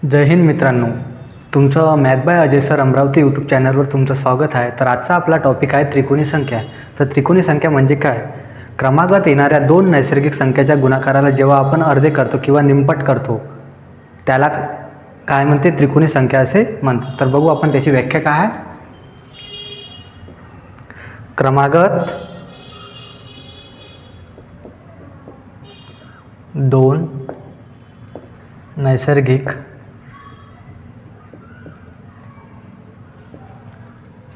जय हिंद मित्रांनो, तुमचं math by Ajay sir Amravati YouTube चॅनलवर तुमचं स्वागत आहे. तर आजचा आपला टॉपिक आहे त्रिकोणी संख्या. तर त्रिकोणी संख्या म्हणजे काय? क्रमागत येणाऱ्या दोन नैसर्गिक संख्येच्या गुणाकाराला जेव्हा आपण अर्धे करतो किंवा निमपट करतो त्याला काय म्हणते? त्रिकोणी संख्या असे म्हणतात. तर बघू आपण त्याची व्याख्या काय आहे. क्रमागत दोन नैसर्गिक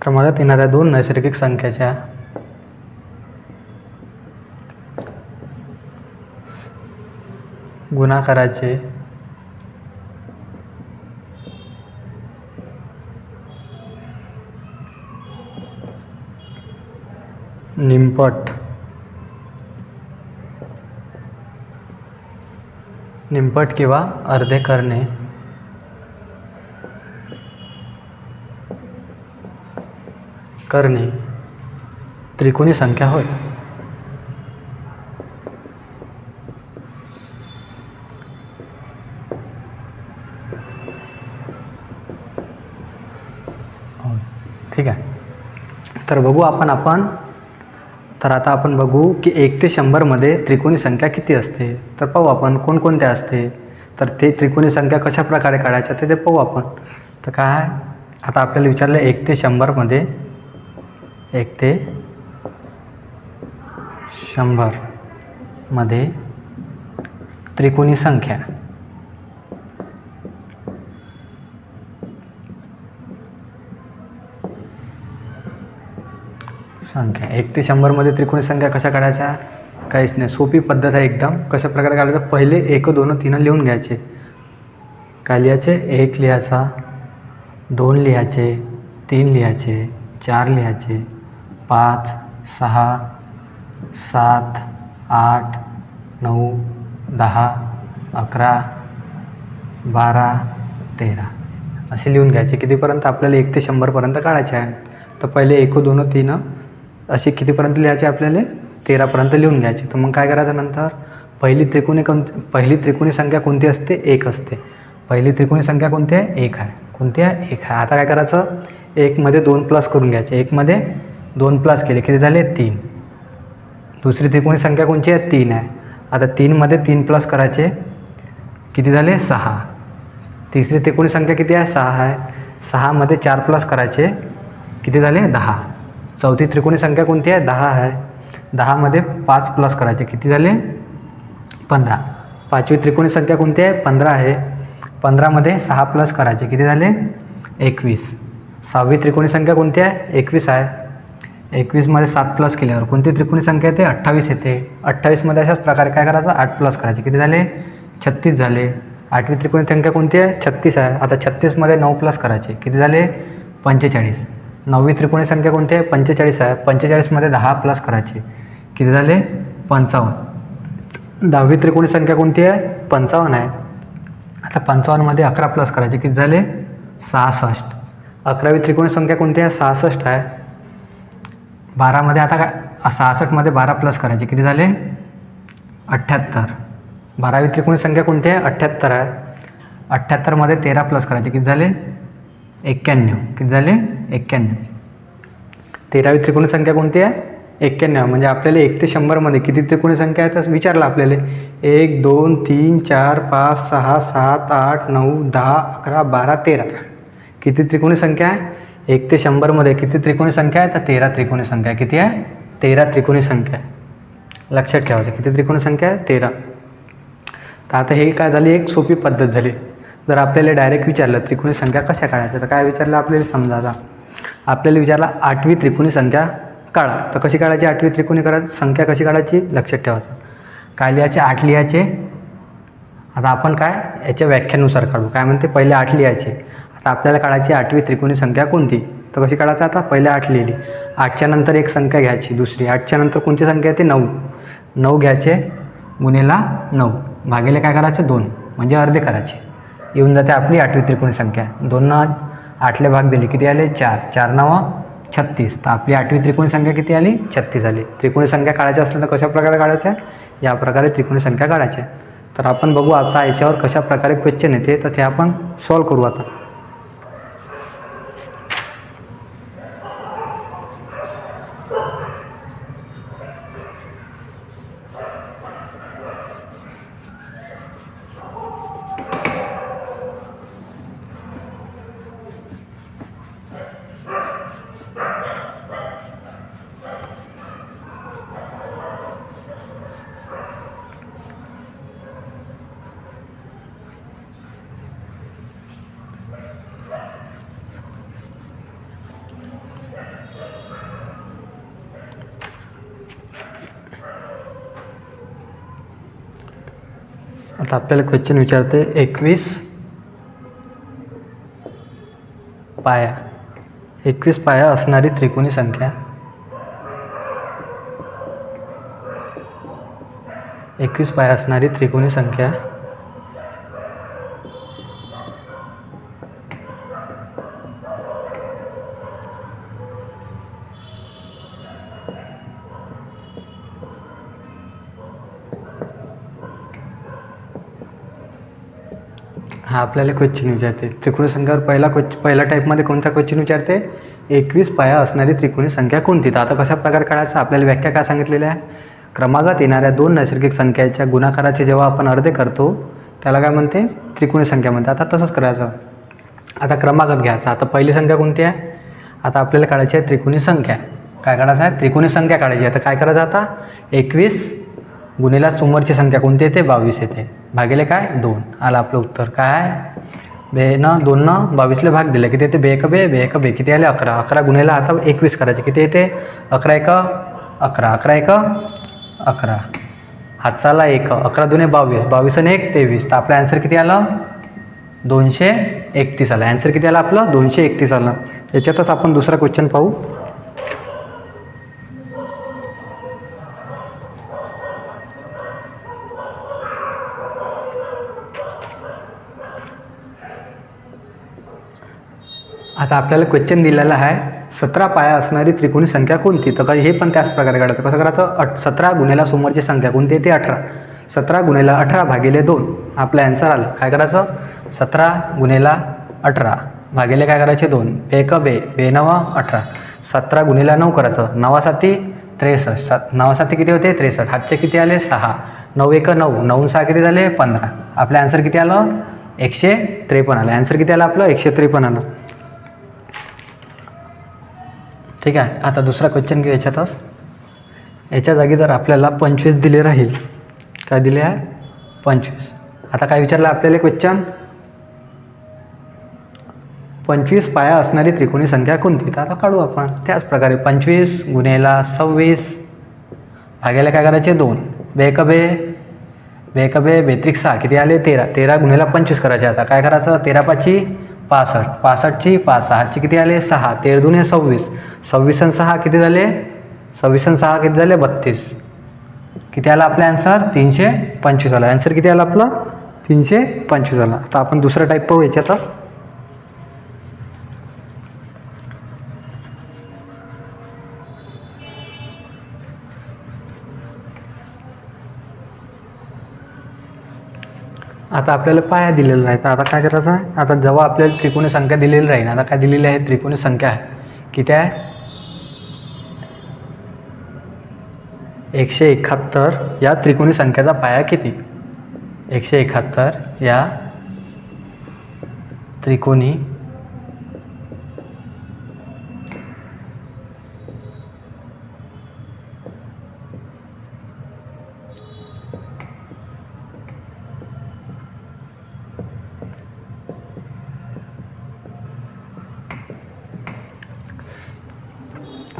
क्रमागत येणाऱ्या दोन नैसर्गिक संख्येच्या गुणाकाराचे निमपट किंवा अर्धे करणे त्रिकोणी संख्या होय. ठीक आहे. तर बघू तर आता आपण बघू की 1 ते 100 मध्ये त्रिकोणी संख्या किती असते. तर पाहू आपण कोणकोणत्या असते. तर ते त्रिकोणी संख्या कशा प्रकारे काढायच्या ते पाहू आपण. तर काय आता आपल्याला विचारलं 1 ते 100 मध्ये 1 ते 100 मध्ये त्रिकोणी संख्या 1 ते 100 मध्ये त्रिकोणी संख्या कशा काढायच्या? काहीच नाही, सोपी पद्धत आहे एकदम. कशा प्रकारे काढायचं? पहिले 1 2 3 लिहून घ्यायचे. काय लिहायचे? 1 लिहायचा, 2 लिहायचे, 3 लिहायचे, 4 लिहायचे, 5 6 7 8 9 10 11 12 13 असे लिहून घ्यायचे. कितीपर्यंत? आपल्याला 1 ते 100 पर्यंत काढायचे आहे. तर पहिले 1 2 3 असे कितीपर्यंत लिहायचे? आपल्याला 13 पर्यंत लिहून घ्यायचे. तर मग काय करायचं नंतर? पहिली त्रिकोणी संख्या कोणती असते? 1 असते. पहिली त्रिकोणी संख्या कोणती आहे? 1 आहे. कोणती आहे? 1 आहे. आता काय करायचं? 1 मध्ये 2 प्लस करून घ्यायचे. 1 मध्ये 2 प्लस केले किती झाले? 3. दुसरी त्रिकोणी संख्या कोणती आहे? 3 आहे. आता 3 मध्ये 3 प्लस करायचे किती झाले? 6. तिसरी त्रिकोणी संख्या किती आहे? 6 आहे. 6 मध्ये 4 प्लस करायचे किती झाले? 10. चौथी त्रिकोणी संख्या कोणती आहे? 10 आहे. 10 मध्ये 5 प्लस करायचे किती झाले? 15. पाचवी त्रिकोणी संख्या कोणती आहे? 15 आहे. 15 मध्ये 6 प्लस करायचे किती झाले? 21. सहावी त्रिकोणी संख्या कोणती आहे? 21 आहे. 21 मध्ये 7 प्लस केल्यावर कोणती त्रिकोणी संख्या येते? 28 येते. 28 मध्ये अशाच प्रकारे काय करायचं? 8 प्लस करायचे किती झाले? 36 झाले. आठवी त्रिकोणी संख्या कोणती आहे? 36 आहे. आता 36 मध्ये 9 प्लस करायचे किती झाले? 45. नववी त्रिकोणी संख्या कोणती आहे? 45 आहे. 45 मध्ये 10 प्लस करायचे किती झाले? 55. दहावी त्रिकोणी संख्या कोणती आहे? 55 आहे. आता 55 मध्ये 11 प्लस करायचे किती झाले? 66. 11वी त्रिकोणी संख्या कोणती आहे? 66 आहे. 12 मध्ये आता काय? 66 मध्ये 12 प्लस करायचे किती झाले? 78. 12वी त्रिकोणी संख्या कोणती आहे? 78 आहे. 78 मध्ये 13 प्लस करायचे किती झाले? 91. किती झाले? 91. 13वी त्रिकोणी संख्या कोणती आहे? 91. म्हणजे आपल्याला 1 ते 100 मध्ये किती त्रिकोणी संख्या आहे तर विचारलं आपल्याला. 1 2 3 4 5 6 7 8 9 10 11 12 13 किती त्रिकोणी संख्या आहे? 1 ते 100 मध्ये किती त्रिकोणी संख्या आहे? तर 13 त्रिकोणी संख्या. किती आहे? 13 त्रिकोणी संख्या आहे. लक्षात ठेवायचं किती त्रिकोणी संख्या आहे? 13. तर आता हे काय झाली? एक सोपी पद्धत झाली. जर आपल्याला डायरेक्ट विचारलं त्रिकोणी संख्या कशा काढायच्या तर काय विचारलं आपल्याला? समजा आता आपल्याला विचारला 8वी त्रिकोणी संख्या काढा. तर कशी काढायची? 8वी त्रिकोणी संख्या कशी काढायची? लक्षात ठेवायचं. काय लिहायचे? 8 लिहायचे. आता आपण काय याच्या व्याख्यानुसार काढू. काय म्हणते? पहिले 8 लिहायचे. आता आपल्याला काढायची 8वी त्रिकोणी संख्या कोणती? तर कशी काढायचं? आता पहिले 8 लिहिली. 8च्या नंतर एक संख्या घ्यायची दुसरी. 8च्या नंतर कोणती संख्या येते? 9. 9 घ्यायचे गुणेला 9 भागिले काय करायचे? 2 म्हणजे अर्धे करायचे. येऊन जाते आपली 8वी त्रिकोणी संख्या. 2 8ले भाग दिले किती आले? 4. 4 9 36. तर आपली 8वी त्रिकोणी संख्या किती आली? 36 आली. त्रिकोणी संख्या काढायची असलं तर कशा प्रकारे काढायच्या? या प्रकारे त्रिकोणी संख्या काढायच्या. तर आपण बघू आता याच्यावर कशा प्रकारे क्वेश्चन येते, तर ते आपण सॉल्व करू आता. आता आपल्याला क्वेश्चन विचारते 21 पाया. 21 पाया असणारी त्रिकोणी संख्या. 21 पाया असणारी त्रिकोणी संख्या हा आपल्याला क्वेश्चन विचारते. त्रिकोणी संख्यावर पहिला टाईपमध्ये कोणता क्वेश्चन विचारते, 21 पाया असणारी त्रिकोणी संख्या कोणती. तर आता कशा प्रकारे काढायचं, आपल्याला व्याख्या काय सांगितलेली आहे, क्रमांकात येणाऱ्या दोन नैसर्गिक संख्याच्या गुणाकाराचे जेव्हा आपण अर्धे करतो त्याला काय म्हणते, त्रिकोणी संख्या म्हणते. आता तसंच करायचं. आता क्रमांकात घ्यायचा. आता पहिली संख्या कोणती आहे, आता आपल्याला काढायची आहे त्रिकोणी संख्या. काय काढायचं आहे, त्रिकोणी संख्या काढायची. आता काय करायचं, आता 21 गुणिला समोरची संख्या कोणती येते, 22 येते, भागिले काय 2. आलं आपलं उत्तर. काय आहे, 2 22ला भाग दिला, किती येते, 2 बे किती आले 11. 11 गुणिला आता 21 करायचे, किती येते 11 1 11 11 1 11. हातचाला 1 11 2 22 22 आणि 1 23. तर आपलं ॲन्सर किती आलं, 231 आलं. ॲन्सर किती आलं आपलं, 231 आलं. याच्यातच आपण दुसरा क्वेश्चन पाहू. आता आपल्याला क्वेश्चन दिलेला आहे, 17 पाया असणारी त्रिकोणी संख्या कोणती. तर हे पण त्याच प्रकारे काढायचं. कसं करायचं, 17 गुणिला समोरची संख्या कोणती येते, 18. 17 गुणिला 18 भागिले 2. आपलं ॲन्सर आलं. काय करायचं, 17 गुणिला 18 भागिले काय करायचे 2. 1 बे 9 18. 17 गुणिला 9 करायचं, 9 7 63. 9 7 किती होते 63. हातचे किती आले 6. 9 1 9 9 6 किती झाले 15. आपलं ॲन्सर किती आलं, 153 आलं. ॲन्सर किती आलं आपलं, 153 आलं. ठीक आहे. आता दुसरा क्वेश्चन घेऊ याच्यातच. याच्या जागी जर आपल्याला 25 दिले राहील, काय दिले आहे 25. आता काय विचारलं आपल्याला क्वेश्चन, 25 पाया असणारी त्रिकोणी संख्या कोणती. तर आता काढू आपण त्याच प्रकारे. 25 गुणिला 26 भागिले काय करायचे 2. 1 बे 3 6 किती आले 13. 13 गुणिला 25 करायचे. आता काय करायचं, 13 5 65. 65 5 6 किती आले 6. 13 2 26. 26 आणि 6 किती झाले, 26 आणि 6 किती झाले 32. किती आला आपला ॲन्सर, 325 आला. ॲन्सर किती आला आपला, 325 आला. आता आपण दुसरा टाईप पाहू याच्यातच. आता आपल्याला पाया दिलेला आहे. तर आता काय करायचं आहे, आता जेव्हा आपल्याला त्रिकोणी संख्या दिलेली राहील, आता काय दिलेली आहे, त्रिकोणी संख्या आहे किती आहे 171. या त्रिकोणी संख्याचा पाया किती. 171 या त्रिकोणी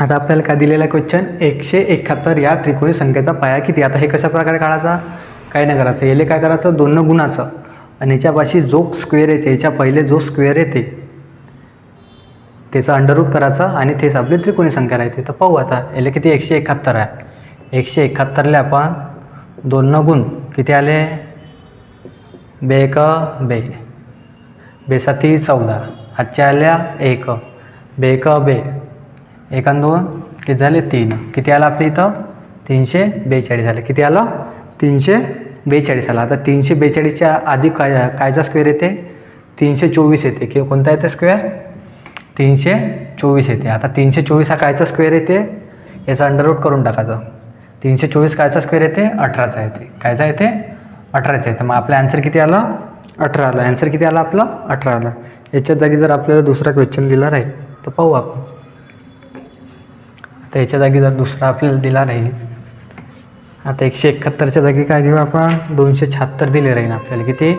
आता आपल्याला काय दिलेला क्वेश्चन, 171 या त्रिकोणी संख्येचा पाया किती. आता हे कशा प्रकारे काढायचा, काही नाही करायचं. याला काय करायचं, 2 न गुणाचं आणि याच्यापाशी जो स्क्वेअर येते, याच्या पहिले जो स्क्वेअर येते त्याचा अंडररूट करायचं आणि तेच आपली त्रिकोणी संख्या राहते. तर पाहू आता याला किती 171 आहे. 171ला आपण 2 न गुण किती आले, 2 बे 7 14. हातच्या आल्या 1 बे 1 आणि 2 किती झाले 3. किती आलं आपल्या इथं 342 झाले. किती आलं 342. 42 आला. आता 342च्या आधी कायचा स्क्वेअर येते? 324 येते. किंवा कोणता येते स्क्वेअर? 324 येते. आता 324 हा कायचा स्क्वेअर येते? याचा अंडररूट करून टाकायचं. 324 कायचा स्क्वेअर येते? 18चा येते. कायचा येते? 18चा येते. मग आपलं ॲन्सर किती आलं? 18 आलं. ॲन्सर किती आलं आपलं? 18 आलं. याच्या जागी जर आपल्याला दुसरा क्वेश्चन दिला राहील तर पाहू आपण. आता याच्या जागी जर दुसरा आपल्याला दिला राहील, आता 171च्या जागी काय घेऊ आपण? 276 दिले राहील आपल्याला. किती?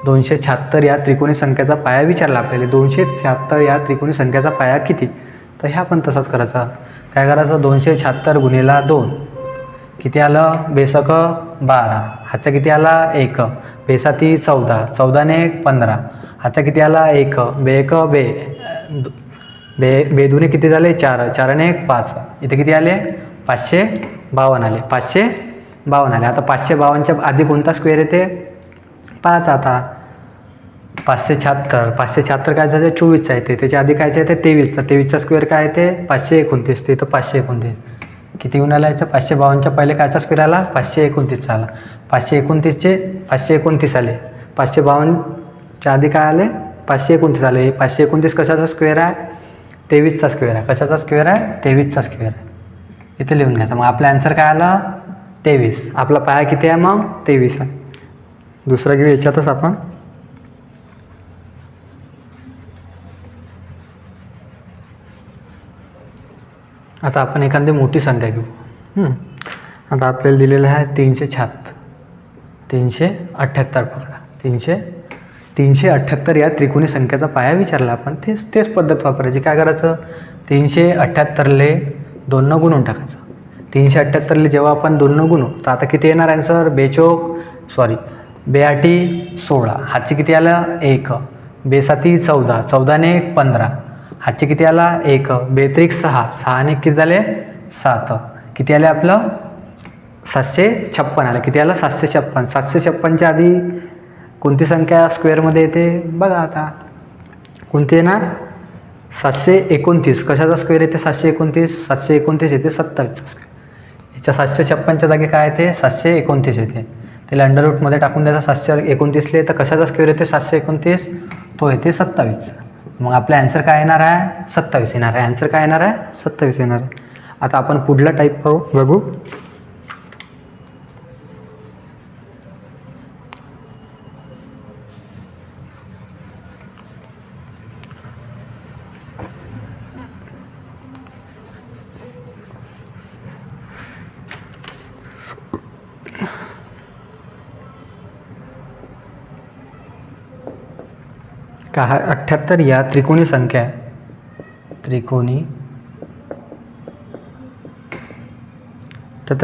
276 या त्रिकोणी संख्येचा पाया विचारला आपल्याला. 276 या त्रिकोणी संख्येचा पाया किती? तर ह्या पण तसाच करायचा. काय करायचं? 276 गुणिला 2 किती आलं? बेसक 12. हाचा किती आला? 1. बेसाती 14. 14 ने 1 15. हाचा किती आला? 1. बेक बेदुने किती झाले? 4. 4 ने 1 5. इथे किती आले? 552 आले. 552 आले. आता 552च्या आधी कोणता स्क्वेअर येते? 5. आता 576 काय झालं? 24चा येते. त्याच्या आधी कायचं येते? 23चा. 23चा स्क्वेअर काय येते? 529. ते तर 529. किती येऊन आला याचं? 552च्या पहिले कायचा स्क्वेअर आला? 529चा आला. 529चे 529 आले. 552च्या आधी काय आले? 529 आले. 529 कशाचा स्क्वेअर आहे? 23चा स्क्वेअर आहे. कशाचा स्क्वेअर आहे? 23चा स्क्वेअर आहे. इथे लिहून घ्यायचं. मग आपला ॲन्सर काय आला? 23. आपला पाया किती आहे मग? 23 आहे. दुसरा घेऊ याच्यातच आपण. आता आपण एखादी मोठी संख्या घेऊ. आता आपल्याला दिलेलं आहे 378 पकडा. 378 या त्रिकोणी संख्येचा पाया विचारला आपण. तेच पद्धत वापरायची. काय करायचं? 378ले 2 न गुणून टाकायचं. 378ले जेव्हा आपण 2 न गुणू तर आता किती येणार ॲन्सर? 2 16. हातची किती आलं? 1. बेसाती 14. 14 ने 1 15. हातचे किती आला? 1. बेत्रिक 6. 6 ने किती झाले? 7. किती आले आपलं? 756 आलं. किती आलं? 756. 756च्या आधी कोणती संख्या स्क्वेअरमध्ये येते? बघा आता कोणती येणार? 729. कशाचा स्क्वेअर येते? 729. 729 येते 27चा स्क्वेअर. याच्या 756च्या जागी काय येते? 729 येते. त्याला अंडररूटमध्ये टाकून द्यायचा. 729ले तर कशाचा स्क्वेअर येते? 729. तो येते 27. मग आपला ॲन्सर काय येणार आहे? 27 येणार आहे. ॲन्सर काय येणार आहे? 27 येणार आहे. आता आपण पुढला टाईप बघू. का 78 या त्रिकोणी संख्या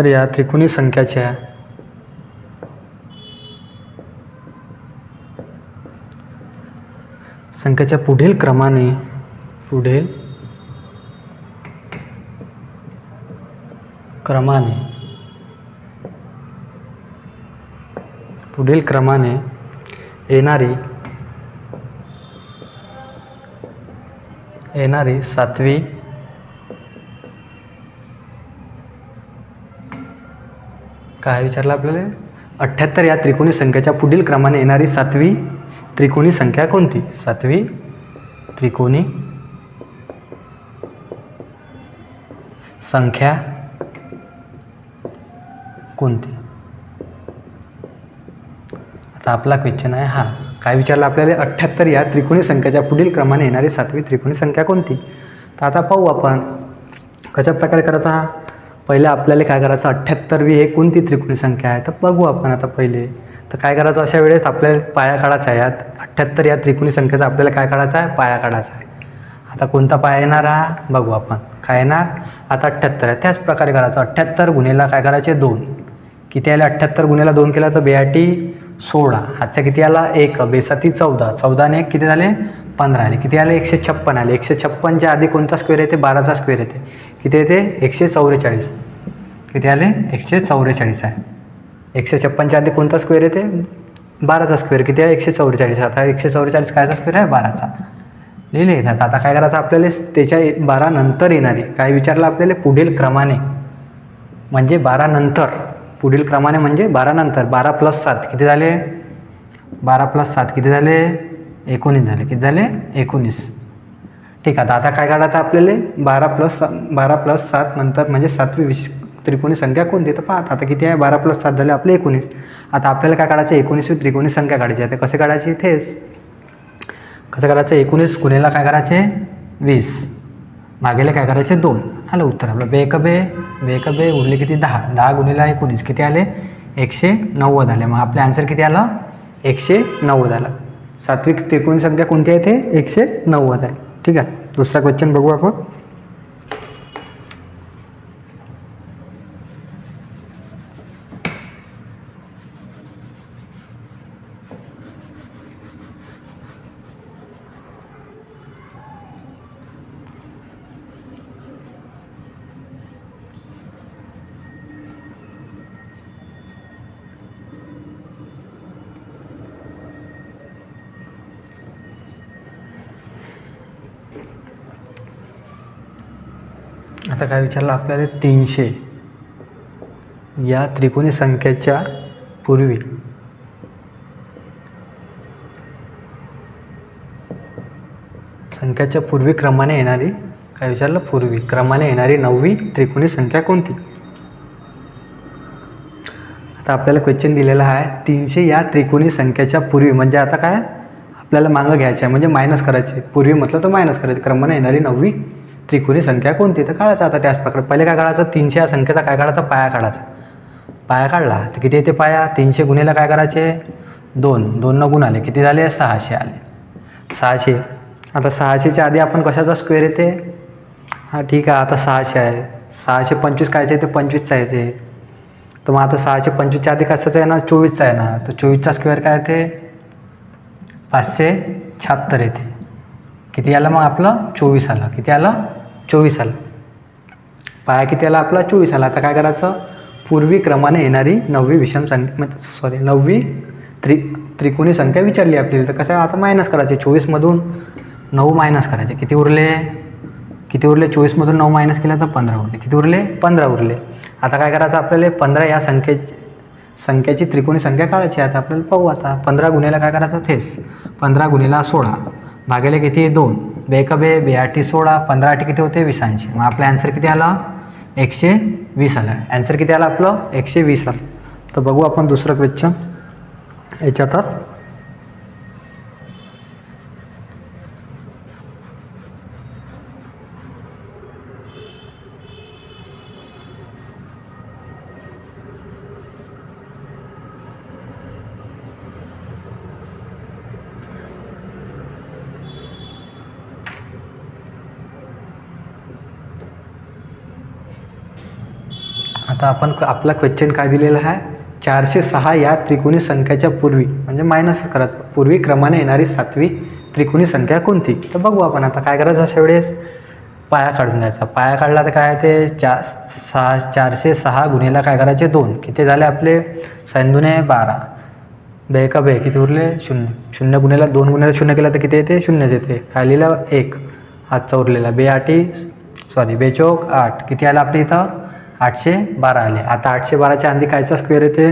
या त्रिकोणी संख्याच्या पुढील क्रमाने येणारी सातवी काय विचारलं आपल्याला? 78 या त्रिकोणी संख्याच्या पुढील क्रमाने येणारी सातवी त्रिकोणी संख्या कोणती? सातवी त्रिकोणी संख्या कोणती? आता आपला क्वेश्चन आहे हा. काय विचारलं आपल्याला? 78 या त्रिकोणी संख्याच्या पुढील क्रमाने येणारी सातवी त्रिकोणी संख्या कोणती? तर आता पाहू आपण कशा प्रकारे करायचा हा. पहिले आपल्याला काय करायचं? 78वी हे कोणती त्रिकोणी संख्या आहे तर बघू आपण. आता पहिले तर काय करायचं? अशा वेळेस आपल्याला पाया काढायचा आहे. यात 78 या त्रिकोणी संख्येचा आपल्याला काय काढायचा आहे? पाया काढायचा आहे. आता कोणता पाया येणार हा बघू आपण. काय येणार? आता 78 आहे. त्याच प्रकारे करायचं. 78 गुणिला काय करायचे? 2. किती आले? 78 गुणिला 2 केला तर 16. हातचा किती आला? 1. बेसाती 14. 14 ने 1 किती झाले? 15 आले. किती आले? 156 आले. 156च्या आधी कोणता स्क्वेअर येते? 12चा स्क्वेअर येते. किती येते? 144. किती आले? 144 आहे. 156च्या आधी कोणता स्क्वेअर येते? 12चा स्क्वेअर. किती आहे? 144. आता 144 कायचा स्क्वेअर आहे? 12चा. लिहिले येतात. आता काय करायचं आपल्याला? त्याच्या 12 नंतर येणारी काय विचारलं आपल्याला? पुढील क्रमाने म्हणजे 12 नंतर पुढील क्रमाने म्हणजे 12 नंतर 12 + 7 किती झाले? 12 + 7 किती झाले? 19 झाले. किती झाले? 19. ठीक आहे. आता काय काढायचं आपल्याला? 12 + 7 नंतर म्हणजे 7वी त्रिकोणी संख्या कोणती? तर पाहता आता किती आहे? 12 + 7 झाले आपले 19. आता आपल्याला काय काढायचं? 19वी त्रिकोणी संख्या काढायची. आता कसे काढायची? तेच कसं करायचं? 19 गुणिले काय करायचे? 20 भागिले काय करायचे? 2. आलं उत्तर आपलं. बे उरले किती? 10. 10 गुणिले 19 किती आले? 190 आले. मग आपले आन्सर किती आलं? 190 आला. 7वी त्रिकोणी संख्या कोणती आहे? ते 190 आहे. ठीक आहे. दुसरा क्वेश्चन बघू आपण. आता काय विचारलं आपल्याला? 300 या त्रिकोणी संख्येच्या पूर्वी क्रमाने येणारी काय विचारलं? पूर्वी क्रमाने येणारी 9वी त्रिकोणी संख्या कोणती? आता आपल्याला क्वेश्चन दिलेला आहे 300 या त्रिकोणी संख्येच्या पूर्वी म्हणजे आता काय आपल्याला मागं घ्यायचं आहे म्हणजे मायनस करायचे. पूर्वी म्हटलं तर मायनस करायचे. क्रमाने येणारी 9वी त्रिकोणी संख्या कोणती? तर काढायचं. आता त्याच प्रकारे पहिले काय काढायचं? 300 या संख्येचा काय काढायचा? पाया काढायचा. पाया काढला तर किती येते पाया? 300 गुणिले काय करायचे? 2 न गुण आले किती झाले? 600 आले. 600. आता 600च्या आधी आपण कशाचा स्क्वेअर येते? हां ठीक आहे. आता 600 आहे. 625 कायचे येते? 25चा येते. तर मग आता 625च्या आधी कशाचा येणार? 24चा येणार. तर 24चा स्क्वेअर काय येते? 576 येते. किती आला मग आपलं? 24 आला. किती आलं? 24 आला. पाया किती आला आपला? 24 आला. आता काय करायचं? पूर्वी क्रमाने येणारी 9वी विषम संख्या म्हणजे 9वी त्रिकोणी संख्या विचारली आपल्याला. तर कसं आता मायनस करायचे. 24मधून 9 मायनस करायचे. किती उरले? 24मधून 9 मायनस केलं तर 15 उरले. किती उरले? 15 उरले. आता काय करायचं आपल्याला? 15 या संख्येची त्रिकोणी संख्या काढायची. आता आपल्याला पाहू. आता 15 गुणिले काय करायचं? तेच 15 गुणिले 16 भागिले किती? 2. बे 8 16 15 8 किती होते? 20. मग आपलं ॲन्सर किती आला? 120 आला. ॲन्सर किती आला आपलं? 120 आलं. तर बघू आपण दुसरं क्वेश्चन याच्यातच. आता आपण आपला क्वेश्चन काय दिलेला आहे? 406 या त्रिकोणी संख्याच्या पूर्वी म्हणजे मायनस करायचं. पूर्वी क्रमाने येणारी 7वी त्रिकोणी संख्या कोणती? तर बघू आपण. आता काय करायचं? अशा वेळेस पाया काढून घ्यायचा. पाया काढला तर काय ते 406 गुणिले काय करायचे? 2. किती झाले आपले? 6 12. बे किती उरले? 0. 0 गुणिले 2 गुणिले 0 केला तर किती येते? 0च येते. खालीला 1 हातचा उरलेला. बे 4 8 किती आलं आपल्या इथं? 812 आले. आता 812च्या आधी कायचा स्क्वेअर येते?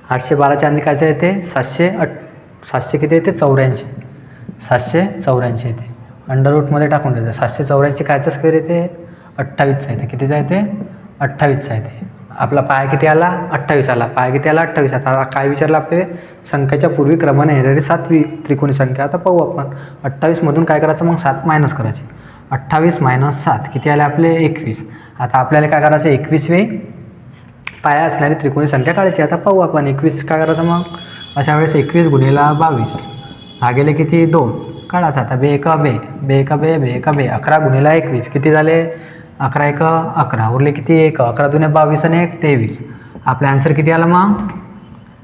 812च्या आधी कायचा येते? 700 किती येते? 84. 784 येते. अंडररूटमध्ये टाकून द्यायचं. 784 कायचा स्क्वेअर येते? 28चा येते. कितीचा येते? 28चा येते. आपला पाया किती आला? 28 आला. पाया किती आला? 28. आता काय विचारलं आपले? संख्येच्या पूर्वी क्रमाने येणारी 7वी त्रिकोणी संख्या. आता पाहू आपण. 28मधून काय करायचं? मग 7 मायनस करायचे. 28 - 7 किती आले आपले? 21. आता आपल्याला काय करायचं? 21वी पाया असणारी त्रिकोणी संख्या काढायची. आता पाहू आपण. 21 काय करायचं मग? अशा वेळेस 21 गुणिले 22 भागिले किती? 2 काढायचं. आता बे 11 गुणिले 21 किती झाले? 11 1 11 उरले किती? 1 11 दुने 22 आणि 1 23. आपलं ॲन्सर किती आलं मग?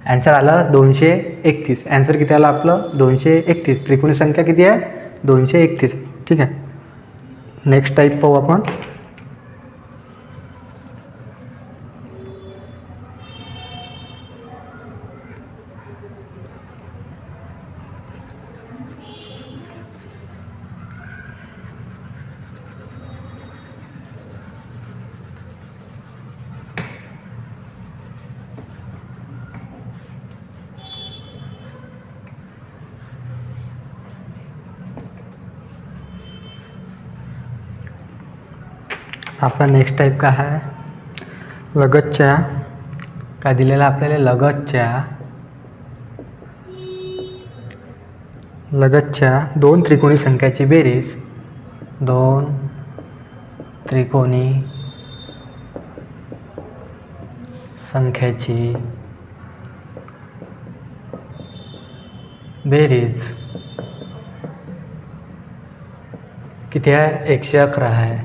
ॲन्सर आलं 231. ॲन्सर किती आलं आपलं? 231. त्रिकोणी संख्या किती आहे? 231. ठीक आहे. नेक्स्ट टाईप पाहू आपण. आपला नेक्स्ट टाईप काय आहे, लगतच्या, काय दिलेलं आपल्याला, लगतच्या दोन त्रिकोणी संख्याची बेरीज, दोन त्रिकोणी संख्याची बेरीज किती आहे, 111 आहे.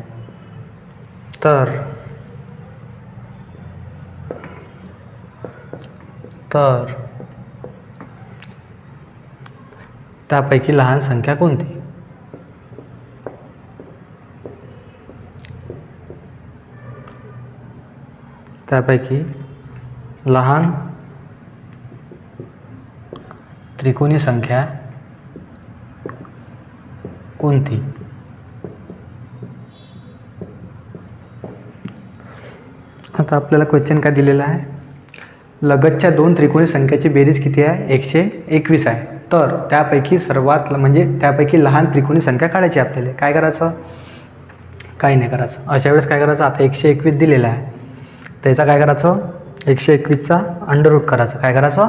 तर त्यापैकी लहान संख्या कोणती? त्यापैकी लहान त्रिकोणी संख्या कोणती? आता आपल्याला क्वेश्चन काय दिलेला आहे, लगतच्या दोन त्रिकोणी संख्याची बेरीज किती आहे, 121 आहे. तर त्यापैकी त्यापैकी लहान त्रिकोणी संख्या काढायची आपल्याला. काय करायचं, काही नाही करायचं. अशा वेळेस काय करायचं, आता 121 दिलेला आहे, त्याचा काय करायचं, 121चा अंडररूट करायचं. काय करायचं,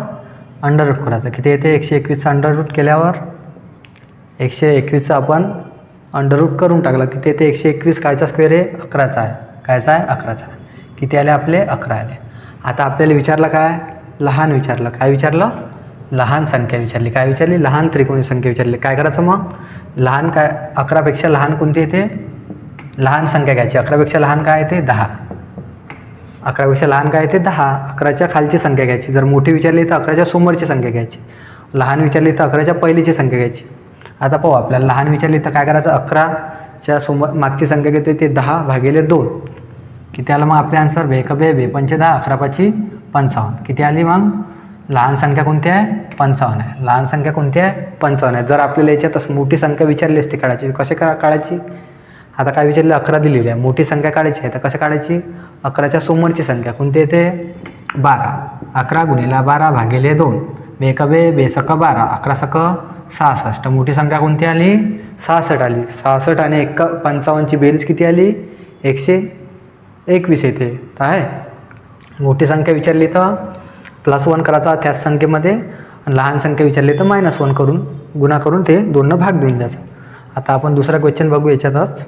अंडररूट करायचं. किती येते, 121चा अंडररूट केल्यावर 121चा आपण अंडररूट करून टाकला. किती येते, 121 कायचा स्क्वेअर आहे, 11चा आहे. कायचा आहे, 11चा. किती आले आपले, 11 आले. आता आपल्याला विचारलं काय, लहान विचारलं. काय विचारलं, लहान संख्या विचारली. काय विचारली, लहान त्रिकोणी संख्या विचारली. काय करायचं मग, लहान काय, 11पेक्षा लहान कोणती येते, लहान संख्या घ्यायची. 11पेक्षा लहान काय येते, 10. 11पेक्षा लहान काय येते, 10. 11च्या खालची संख्या घ्यायची. जर मोठी विचारली तर 11च्या समोरची संख्या घ्यायची. लहान विचारली तर 11च्या पहिलीची संख्या घ्यायची. आता पाहू, आपल्याला लहान विचारली तर काय करायचं, 11च्या मागची संख्या घेतो ते 10/2. किती आलं मग आपले आन्सर, 2×10, 11×5 55. किती आली मग, लहान संख्या कोणती आहे, 55 आहे. लहान संख्या कोणती आहे, 55 आहे. जर आपल्याला याच्यातच मोठी संख्या विचारली असते काढायची, कसे काढायची. आता काय विचारले, 11 दिलेली आहे, मोठी संख्या काढायची आहे. तर कसं काढायची, 11च्या समोरची संख्या कोणती येते, 12. 11 × 12/2. 2×2=12. 11×6=66. मोठी संख्या कोणती आली, 66 आली. 66 आणि 55ची बेरीज किती आली, 121 येते. तर आहे मोठी संख्या विचारली तर +1 करायचा त्याच संख्येमध्ये, आणि लहान संख्या विचारली तर -1 करून गुणा करून ते 2 भाग देऊन द्यायचा. आता आपण दुसरा क्वेश्चन बघू याच्यातच.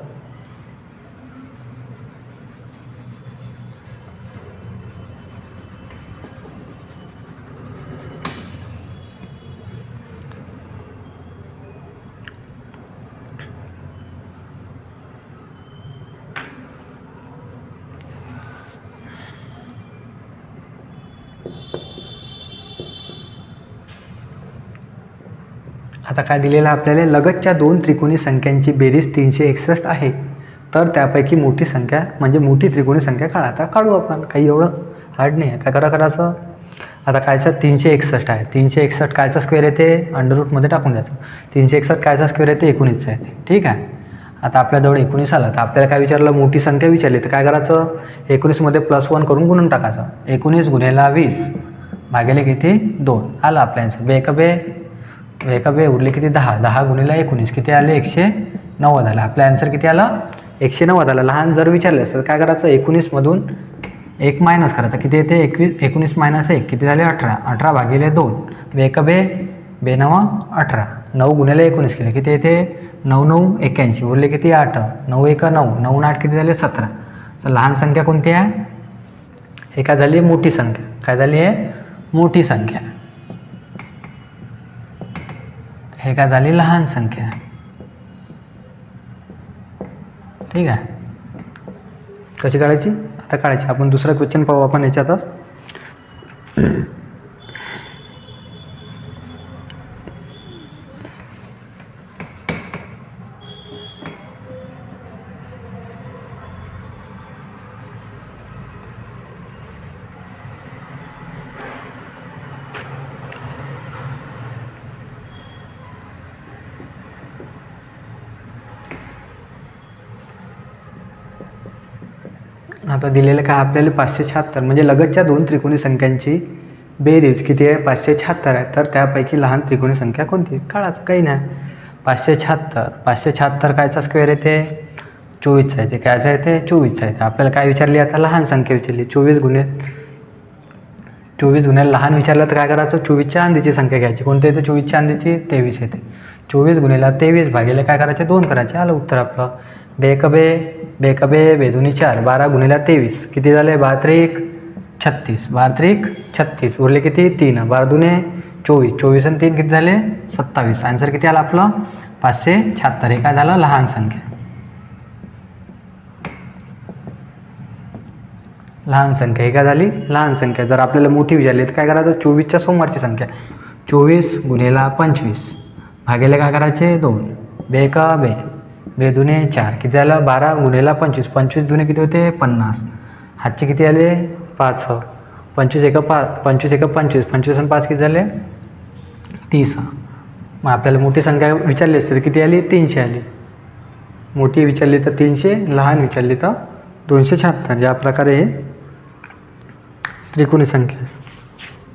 आता काय दिलेलं आहे आपल्याला, लगतच्या दोन त्रिकोणी संख्यांची बेरीज 361 आहे. तर त्यापैकी मोठी संख्या म्हणजे मोठी त्रिकोणी संख्या काढा. आता काढू आपण, काही एवढं हार्ड नाही आहे. काय करायचं, आता कायचं 361 आहे. 361 कायचा स्क्वेअर येते, अंडररूटमध्ये टाकून द्यायचं. 361 कायचा स्क्वेअर येते, 19चा येते. ठीक आहे. आता आपल्याजवळ 19 आलं, तर आपल्याला काय विचारलं, मोठी संख्या विचारली. तर काय करायचं, 19मध्ये +1 करून गुणून टाकायचं. 19 × 20 भागिले किती, 2 आलं आपल्या आन्सर. 2 उरले किती, 10. 10 × 19 किती आले, 190 आलं. आपलं आन्सर किती आलं, 190 आलं. लहान जर विचारले असतं काय करायचं, 19मधून 1 मायनस करायचं. किती येते, 19 - 1 किती झाले, 18. 18/2. 2×2=9 18. 9 × 19 केले किती येते, 9×9 = 81. उरले किती, 8. 9×1 9. 9 × 8 किती झाले, 17. तर लहान संख्या कोणती आहे, हे काय झाली, मोठी संख्या. काय झाली आहे, मोठी संख्या. हे काय झाली, लहान संख्या. ठीक आहे. कशी काढायची, आता काढायची. आपण दुसरा क्वेश्चन पाहू आपण याच्यातच. आता दिलेलं काय आपल्याला, 576 म्हणजे लगतच्या दोन त्रिकोणी संख्यांची बेरीज किती आहे, 576 आहे. तर त्यापैकी लहान त्रिकोणी संख्या कोणती, काढायचं, काही नाही. 576 कायचा स्क्वेअर येते, 24चा आहे ते कायचं आहे ते 24चा आहे. आपल्याला काय विचारली आता लहान संख्या विचारली 24 गुणिले लहान विचारलं तर काय करायचं 24च्या आंधीची संख्या घ्यायची. कोणते येते 24च्या आंधीची 23 येते. 24 गुणिले 23 भागिले काय करायचे 2 करायचे. आलं उत्तर आपलं. बे दुनी 4 12 गुणिले 23 किती झाले 12 त्रिक 36 12 त्रिक 36 उरले किती 3 12 दुने 24 24 आणि 3 किती झाले 27. आन्सर किती आला आपलं 576. हे काय झालं लहान संख्या. लहान संख्या ही काय झाली लहान संख्या. जर आपल्याला मोठी विचारली तर काय करायचं 24च्या समोरची संख्या 24 गुणिले 25 भागिले काय करायचे 2 बे दुने 4 किती झालं 12 गुणिले 25 25 दुने किती होते 50. हातचे किती आले 5 25 एक 25 25 आणि 5 किती झाले 30. मग आपल्याला मोठी संख्या विचारली असते तर किती आली 300 आली. मोठी विचारली तर 300 लहान विचारली तर 276. या प्रकारे हे त्रिकोणी संख्या.